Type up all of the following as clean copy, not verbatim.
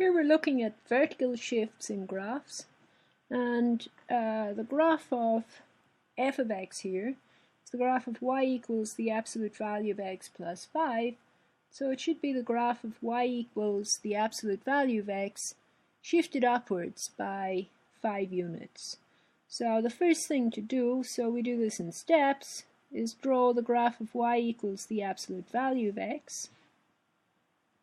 Here we're looking at vertical shifts in graphs, and the graph of f of x here is the graph of y equals the absolute value of x plus 5, so it should be the graph of y equals the absolute value of x shifted upwards by 5 units. So the first thing to do, so we do this in steps, is draw the graph of y equals the absolute value of x.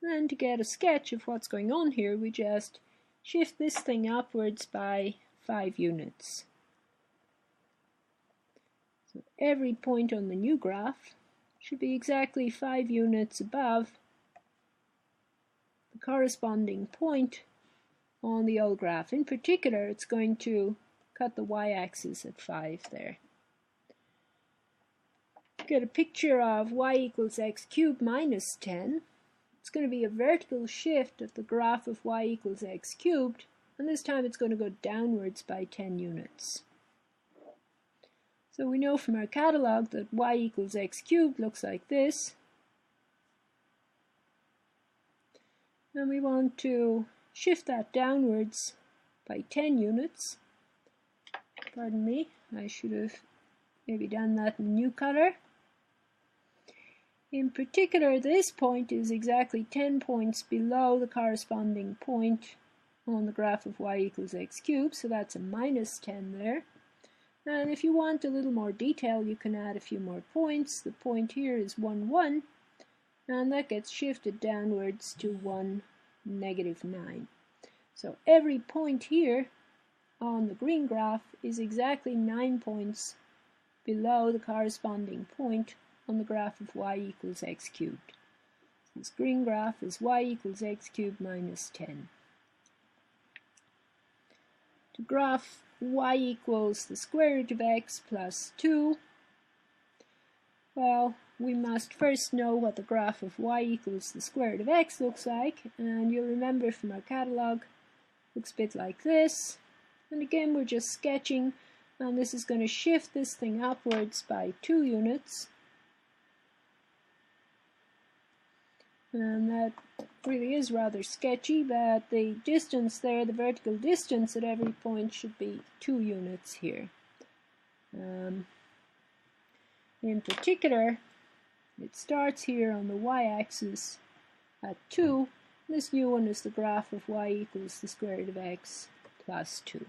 And to get a sketch of what's going on here, we just shift this thing upwards by 5 units. So every point on the new graph should be exactly 5 units above the corresponding point on the old graph. In particular, it's going to cut the y-axis at 5 there. Get a picture of y equals x cubed minus 10. It's going to be a vertical shift of the graph of y equals x cubed, and this time it's going to go downwards by 10 units. So we know from our catalogue that y equals x cubed looks like this. And we want to shift that downwards by 10 units. Pardon me, I should have maybe done that in a new color. In particular, this point is exactly 10 points below the corresponding point on the graph of y equals x cubed, so that's a minus 10 there. And if you want a little more detail, you can add a few more points. The point here is 1, 1, and that gets shifted downwards to 1, negative 9. So every point here on the green graph is exactly 9 points below the corresponding point on the graph of y equals x cubed. This green graph is y equals x cubed minus 10. To graph y equals the square root of x plus 2, well, we must first know what the graph of y equals the square root of x looks like, and you'll remember from our catalogue, looks a bit like this. And again, we're just sketching, and this is going to shift this thing upwards by 2 units. And that really is rather sketchy, but the distance there, the vertical distance at every point should be 2 units here. In particular, it starts here on the y-axis at 2. This new one is the graph of y equals the square root of x plus 2.